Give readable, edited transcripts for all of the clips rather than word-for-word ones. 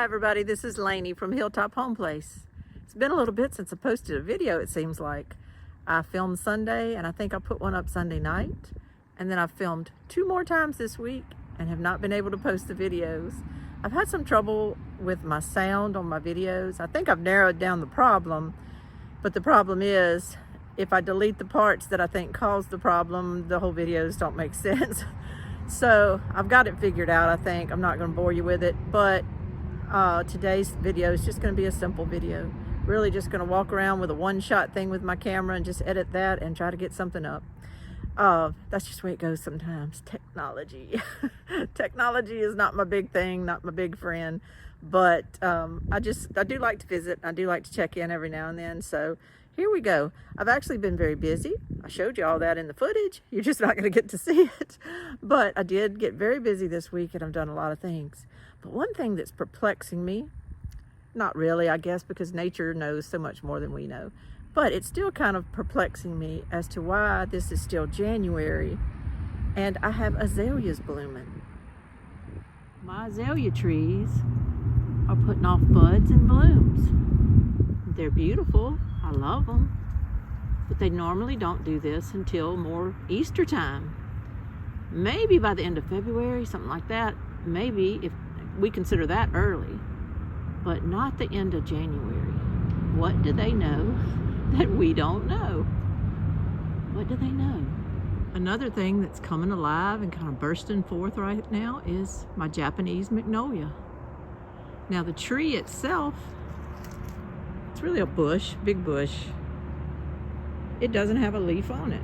everybody, this is Lainey from Hilltop Home Place. It's been a little bit since I posted a video, it seems like. I filmed Sunday and I think I put one up Sunday night. And then I filmed 2 more times this week and have not been able to post the videos. I've had some trouble with my sound on my videos. I think I've narrowed down the problem, but the problem is if I delete the parts that I think caused the problem, the whole videos don't make sense. So I've got it figured out, I think. I'm not going to bore you with it, but today's video is just going to be a simple video. Really just going to walk around with a one-shot thing with my camera and just edit that and try to get something up. That's just the way it goes sometimes. Technology. Technology is not my big thing, not my big friend, but I do like to visit. I do like to check in every now and then. So here we go. I've actually been very busy. I showed you all that in the footage. You're just not going to get to see it. But I did get very busy this week and I've done a lot of things. But one thing that's perplexing me, not really, I guess, because nature knows so much more than we know, but it's still kind of perplexing me as to why this is still January and I have azaleas blooming. My azalea trees are putting off buds and blooms. They're beautiful. I love them. But they normally don't do this until more Easter time. Maybe by the end of February, something like that. Maybe if we consider that early, but not the end of January. What do they know that we don't know? What do they know? Another thing that's coming alive and kind of bursting forth right now is my Japanese magnolia. Now the tree itself, it's really a bush, big bush. It doesn't have a leaf on it.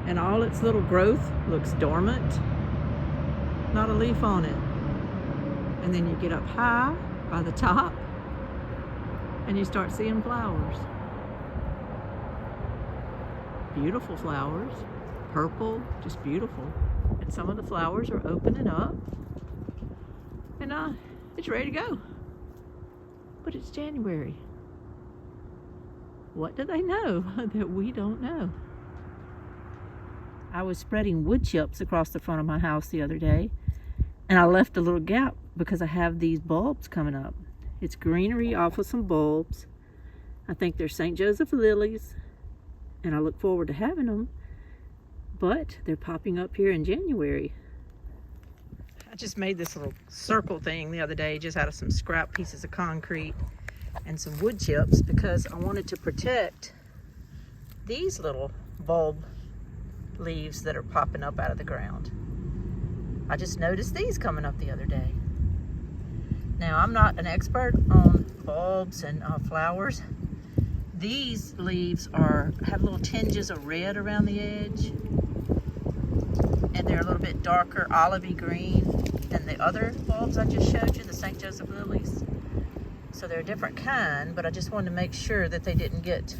And all its little growth looks dormant. Not a leaf on it. And then you get up high by the top and you start seeing flowers. Beautiful flowers, purple, just beautiful. And some of the flowers are opening up and it's ready to go. But it's January. What do they know that we don't know? I was spreading wood chips across the front of my house the other day and I left a little gap because I have these bulbs coming up. It's greenery off of some bulbs. I think they're St. Joseph lilies and I look forward to having them, but they're popping up here in January. I just made this little circle thing the other day just out of some scrap pieces of concrete and some wood chips because I wanted to protect these little bulb leaves that are popping up out of the ground. I just noticed these coming up the other day. Now, I'm not an expert on bulbs and flowers. These leaves have little tinges of red around the edge, and they're a little bit darker olivey green than the other bulbs I just showed you, the St. Joseph lilies. So they're a different kind, but I just wanted to make sure that they didn't get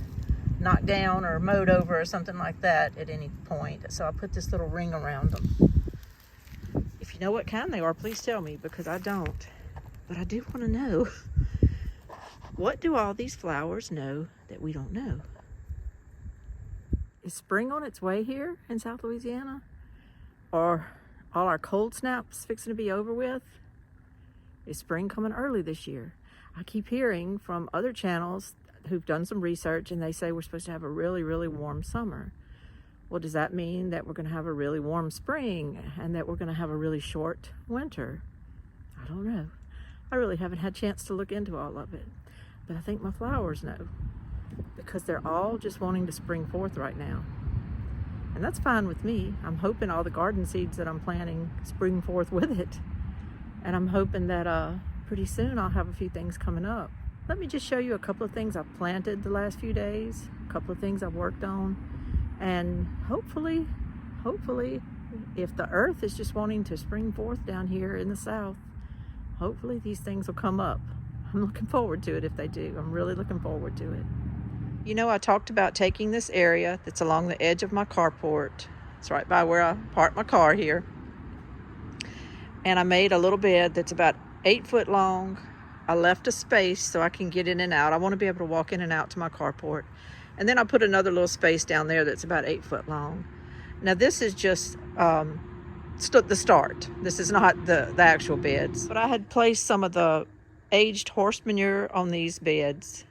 knocked down or mowed over or something like that at any point. So I put this little ring around them. If you know what kind they are, please tell me, because I don't. But I do want to know, what do all these flowers know that we don't know? Is spring on its way here in South Louisiana? Or all our cold snaps fixing to be over with? Is spring coming early this year? I keep hearing from other channels who've done some research and they say we're supposed to have a really, really warm summer. Well, does that mean that we're going to have a really warm spring and that we're going to have a really short winter? I don't know. I really haven't had a chance to look into all of it, but I think my flowers know because they're all just wanting to spring forth right now. And that's fine with me. I'm hoping all the garden seeds that I'm planting spring forth with it. And I'm hoping that pretty soon I'll have a few things coming up. Let me just show you a couple of things I've planted the last few days, a couple of things I've worked on. And hopefully, if the earth is just wanting to spring forth down here in the South, hopefully these things will come up. I'm looking forward to it if they do. I'm really looking forward to it. You know, I talked about taking this area that's along the edge of my carport. It's right by where I park my car here. And I made a little bed that's about 8 foot long. I left a space so I can get in and out. I want to be able to walk in and out to my carport. And then I put another little space down there that's about 8 foot long. Now this is just the start. This is not the actual beds. But I had placed some of the aged horse manure on these beds.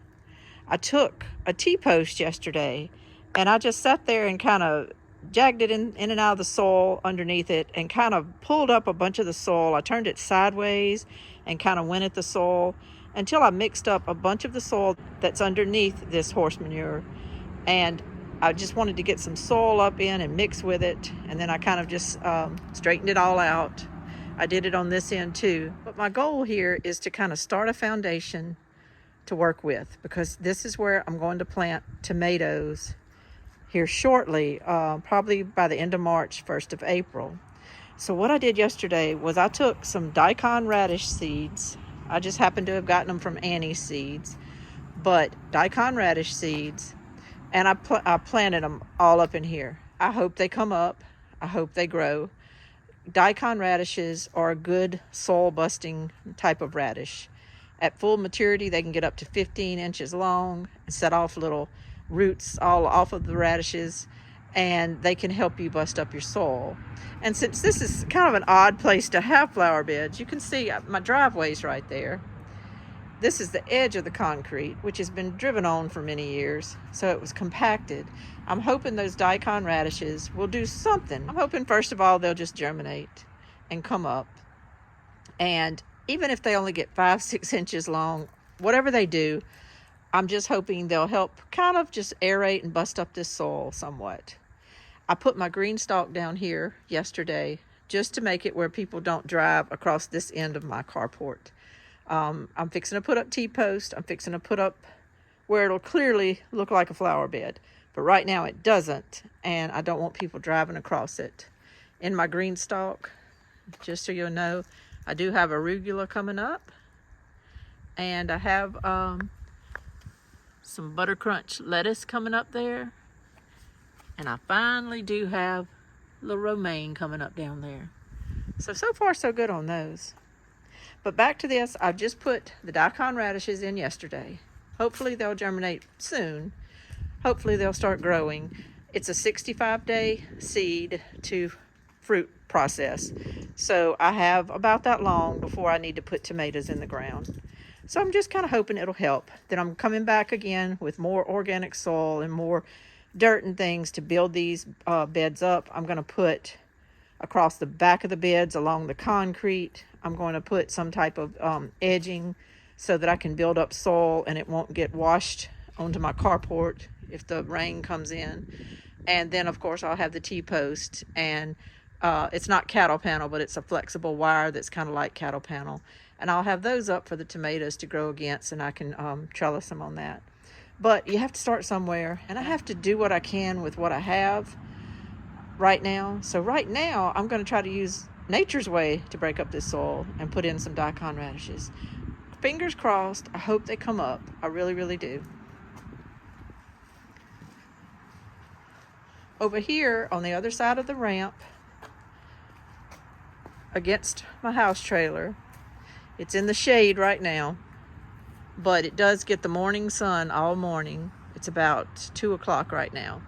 I took a T-post yesterday and I just sat there and kind of jagged it in and out of the soil underneath it and kind of pulled up a bunch of the soil. I turned it sideways and kind of went at the soil until I mixed up a bunch of the soil that's underneath this horse manure. And I just wanted to get some soil up in and mix with it. And then I kind of just straightened it all out. I did it on this end too. But my goal here is to kind of start a foundation to work with, because this is where I'm going to plant tomatoes here shortly, probably by the end of March, 1st of April. So what I did yesterday was I took some daikon radish seeds. I just happened to have gotten them from Annie's Seeds, but daikon radish seeds, and I planted them all up in here. I hope they come up. I hope they grow. Daikon radishes are a good soil busting type of radish. At full maturity, they can get up to 15 inches long and set off little roots all off of the radishes, and they can help you bust up your soil. And since this is kind of an odd place to have flower beds, you can see my driveway's right there. This is the edge of the concrete, which has been driven on for many years, so it was compacted. I'm hoping those daikon radishes will do something. I'm hoping, first of all, they'll just germinate and come up. And even if they only get 5-6 inches long, whatever they do, I'm just hoping they'll help kind of just aerate and bust up this soil somewhat. I put my green stalk down here yesterday just to make it where people don't drive across this end of my carport. I'm fixing to put up T-post. I'm fixing to put up where it'll clearly look like a flower bed. But right now it doesn't, and I don't want people driving across it. In my green stalk, just so you'll know, I do have arugula coming up, and I have some butter crunch lettuce coming up there, and I finally do have little romaine coming up down there. So far so good on those. But back to this, I've just put the daikon radishes in yesterday. Hopefully they'll germinate soon. Hopefully they'll start growing. It's a 65-day seed to fruit process. So I have about that long before I need to put tomatoes in the ground. So I'm just kind of hoping it'll help. Then I'm coming back again with more organic soil and more dirt and things to build these beds up. I'm going to put across the back of the beds along the concrete. I'm going to put some type of edging so that I can build up soil and it won't get washed onto my carport if the rain comes in. And then of course I'll have the T-post, and it's not cattle panel, but it's a flexible wire that's kind of like cattle panel. And I'll have those up for the tomatoes to grow against, and I can trellis them on that. But you have to start somewhere, and I have to do what I can with what I have right now. So right now I'm going to try to use nature's way to break up this soil and put in some daikon radishes. Fingers crossed. I hope they come up. I really, really do. Over here on the other side of the ramp, against my house trailer, it's in the shade right now, but it does get the morning sun all morning. It's about 2 o'clock right now.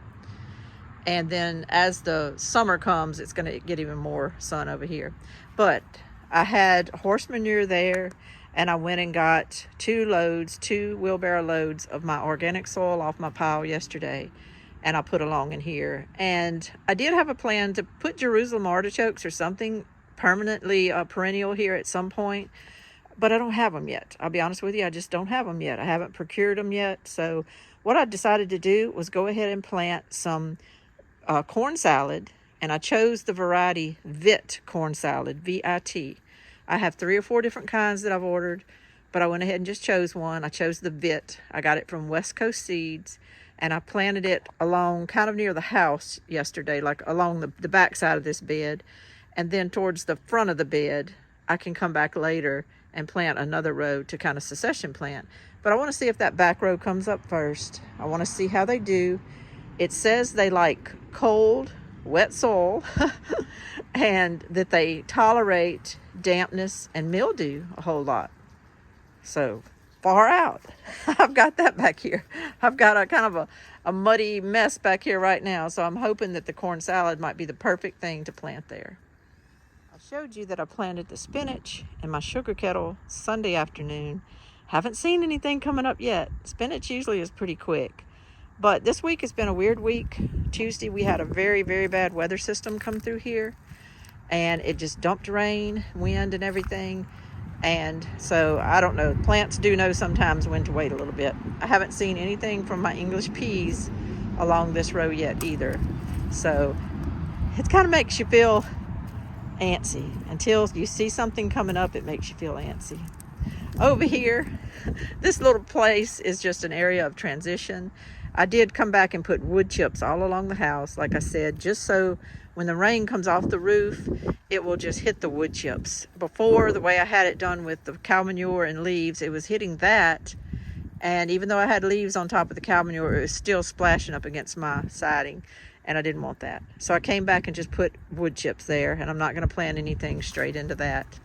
And then as the summer comes, it's going to get even more sun over here. But I had horse manure there, and I went and got 2 wheelbarrow loads of my organic soil off my pile yesterday, and I put along in here. And I did have a plan to put Jerusalem artichokes or something permanently perennial here at some point, but I don't have them yet. I'll be honest with you, I just don't have them yet. I haven't procured them yet. So what I decided to do was go ahead and plant some corn salad, and I chose the variety Vit corn salad, V-I-T. I have 3 or 4 different kinds that I've ordered, but I went ahead and just chose one. I chose the Vit. I got it from West Coast Seeds, and I planted it along kind of near the house yesterday, like along the back side of this bed. And then towards the front of the bed, I can come back later and plant another row to kind of succession plant. But I want to see if that back row comes up first. I want to see how they do. It says they like cold, wet soil, and that they tolerate dampness and mildew a whole lot. So far out. I've got that back here. I've got a kind of a muddy mess back here right now. So I'm hoping that the corn salad might be the perfect thing to plant there. Showed you that I planted the spinach in my sugar kettle Sunday afternoon. Haven't seen anything coming up yet. Spinach usually is pretty quick. But this week has been a weird week. Tuesday we had a very, very bad weather system come through here. And it just dumped rain, wind, and everything. And so, I don't know. Plants do know sometimes when to wait a little bit. I haven't seen anything from my English peas along this row yet either. So, it kind of makes you feel antsy. Until you see something coming up, it makes you feel antsy. Over here, this little place is just an area of transition. I did come back and put wood chips all along the house, like I said, just so when the rain comes off the roof, it will just hit the wood chips. Before, the way I had it done with the cow manure and leaves, it was hitting that. And even though I had leaves on top of the cow manure, it was still splashing up against my siding. And I didn't want that. So I came back and just put wood chips there. And I'm not going to plant anything straight into that.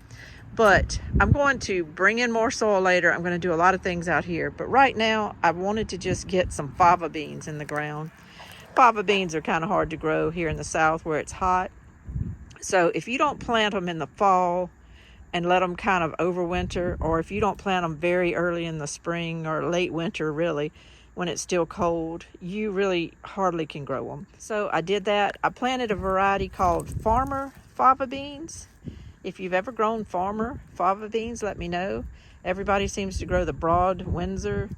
But I'm going to bring in more soil later. I'm going to do a lot of things out here. But right now, I wanted to just get some fava beans in the ground. Fava beans are kind of hard to grow here in the south where it's hot. So if you don't plant them in the fall and let them kind of overwinter, or if you don't plant them very early in the spring or late winter really, when it's still cold, you really hardly can grow them. So I did that. I planted a variety called Farmer fava beans. If you've ever grown Farmer fava beans, let me know. Everybody seems to grow the Broad Windsor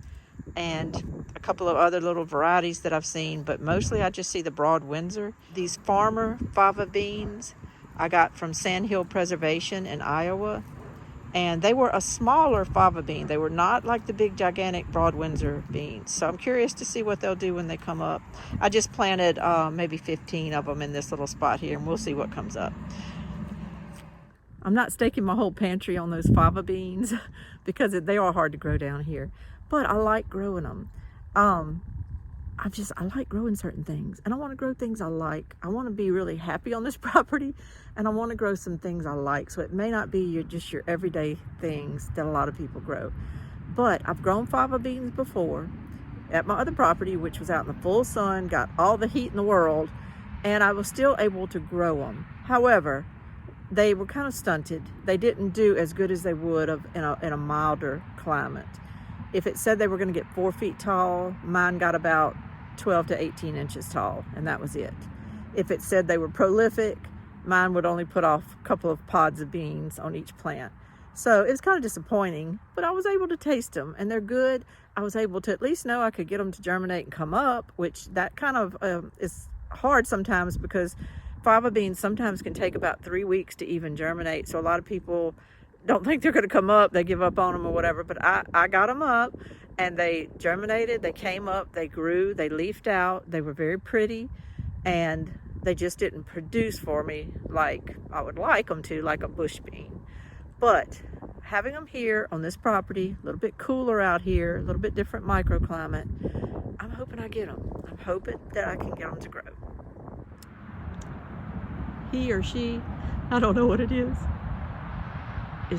and a couple of other little varieties that I've seen, but mostly I just see the Broad Windsor. These Farmer fava beans I got from Sandhill Preservation in Iowa, and they were a smaller fava bean. They were not like the big gigantic Broad Windsor beans. So I'm curious to see what they'll do when they come up. I just planted maybe 15 of them in this little spot here, and we'll see what comes up. I'm not staking my whole pantry on those fava beans because they are hard to grow down here. But I like growing them. I like growing certain things. And I want to grow things I like. I want to be really happy on this property. And I want to grow some things I like. So it may not be your everyday things that a lot of people grow. But I've grown fava beans before at my other property, which was out in the full sun, got all the heat in the world. And I was still able to grow them. However, they were kind of stunted. They didn't do as good as they would have in a milder climate. If it said they were going to get 4 feet tall, mine got about 12 to 18 inches tall, and that was it. If it said they were prolific, mine would only put off a couple of pods of beans on each plant. So it was kind of disappointing, but I was able to taste them, and they're good. I was able to at least know I could get them to germinate and come up, which that kind of is hard sometimes because fava beans sometimes can take about 3 weeks to even germinate. So a lot of people don't think they're going to come up. They give up on them or whatever. But I got them up, and they germinated. They came up. They grew. They leafed out. They were very pretty, and they just didn't produce for me like I would like them to, like a bush bean. But having them here on this property, a little bit cooler out here, a little bit different microclimate, I'm hoping I get them. I'm hoping that I can get them to grow. He or she, I don't know what it is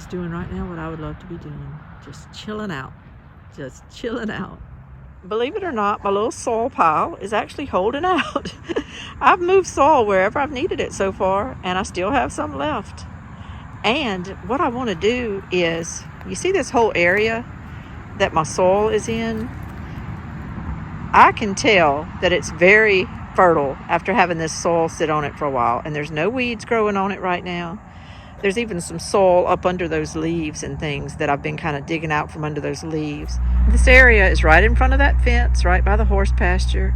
doing right now what I would love to be doing. Just chilling out. Just chilling out. Believe it or not, my little soil pile is actually holding out. I've moved soil wherever I've needed it so far, and I still have some left. And what I want to do is, you see this whole area that my soil is in? I can tell that it's very fertile after having this soil sit on it for a while, and there's no weeds growing on it right now. There's even some soil up under those leaves and things that I've been kind of digging out from under those leaves. This area is right in front of that fence, right by the horse pasture,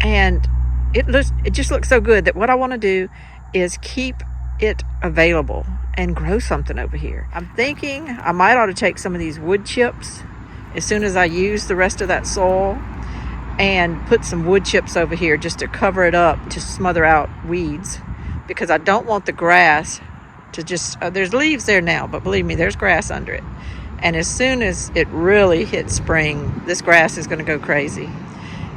and it just looks so good that what I want to do is keep it available and grow something over here. I'm thinking I might ought to take some of these wood chips as soon as I use the rest of that soil and put some wood chips over here just to cover it up, to smother out weeds, because I don't want the grass to just, there's leaves there now, but believe me, there's grass under it. And as soon as it really hits spring, this grass is going to go crazy.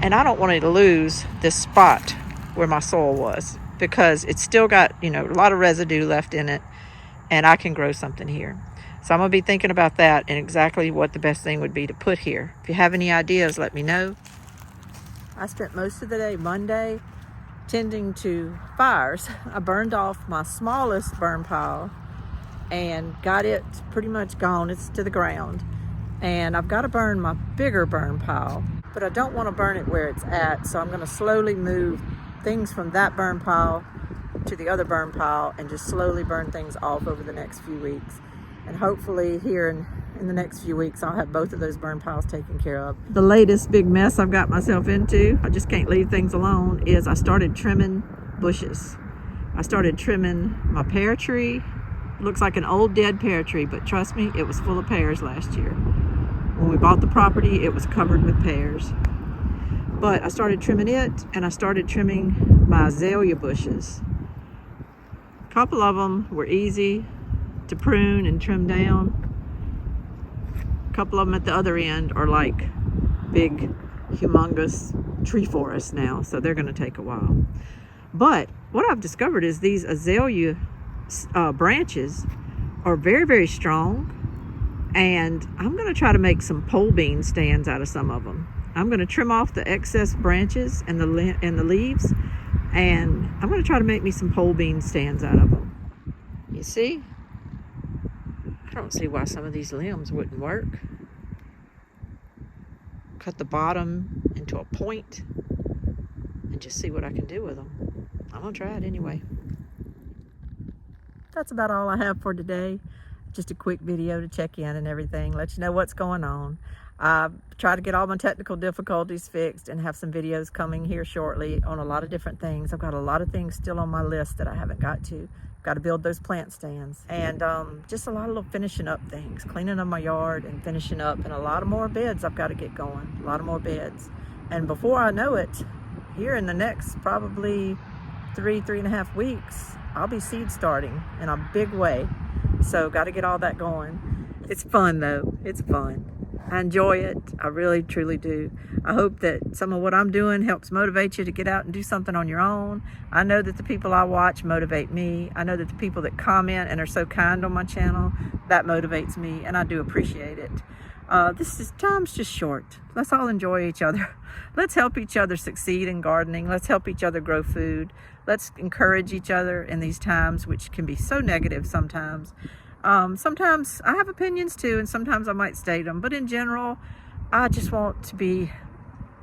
And I don't want to lose this spot where my soil was, because it's still got, a lot of residue left in it, and I can grow something here. So I'm going to be thinking about that and exactly what the best thing would be to put here. If you have any ideas, let me know. I spent most of the day Monday tending to fires. I burned off my smallest burn pile and got it pretty much gone. It's to the ground. And I've got to burn my bigger burn pile, but I don't want to burn it where it's at. So I'm going to slowly move things from that burn pile to the other burn pile and just slowly burn things off over the next few weeks. And hopefully here in the next few weeks, I'll have both of those burn piles taken care of. The latest big mess I've got myself into, I just can't leave things alone, is I started trimming bushes. I started trimming my pear tree. It looks like an old dead pear tree, but trust me, it was full of pears last year. When we bought the property, it was covered with pears. But I started trimming it, and I started trimming my azalea bushes. A couple of them were easy to prune and trim down. A couple of them at the other end are like big, humongous tree forests now, so they're going to take a while. But what I've discovered is these azalea branches are very, very strong, and I'm going to try to make some pole bean stands out of some of them. I'm going to trim off the excess branches and the leaves, and I'm going to try to make me some pole bean stands out of them. You see? I don't see why some of these limbs wouldn't work. Cut the bottom into a point and just see what I can do with them. I'm gonna try it anyway. That's about all I have for today. Just a quick video to check in and everything, let you know what's going on. Try to get all my technical difficulties fixed and have some videos coming here shortly on a lot of different things. I've got a lot of things still on my list that I haven't got to. Got to build those plant stands, and just a lot of little finishing up things, cleaning up my yard and finishing up, and a lot of more beds I've got to get going, a lot of more beds. And before I know it, here in the next probably 3.5 weeks, I'll be seed starting in a big way. So got to get all that going. It's fun though, it's fun. I enjoy it, I really truly do. I hope that some of what I'm doing helps motivate you to get out and do something on your own. I know that the people I watch motivate me. I know that the people that comment and are so kind on my channel, that motivates me, and I do appreciate it. Time's just short. Let's all enjoy each other. Let's help each other succeed in gardening. Let's help each other grow food. Let's encourage each other in these times, which can be so negative sometimes. Sometimes I have opinions too, and sometimes I might state them, but in general, I just want to be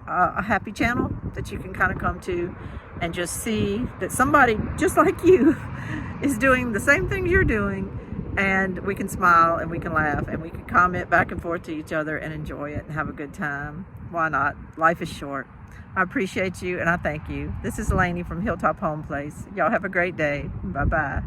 a happy channel that you can kind of come to and just see that somebody just like you is doing the same things you're doing, and we can smile and we can laugh and we can comment back and forth to each other and enjoy it and have a good time. Why not? Life is short. I appreciate you and I thank you. This is Lainey from Hilltop Home Place. Y'all have a great day. Bye-bye.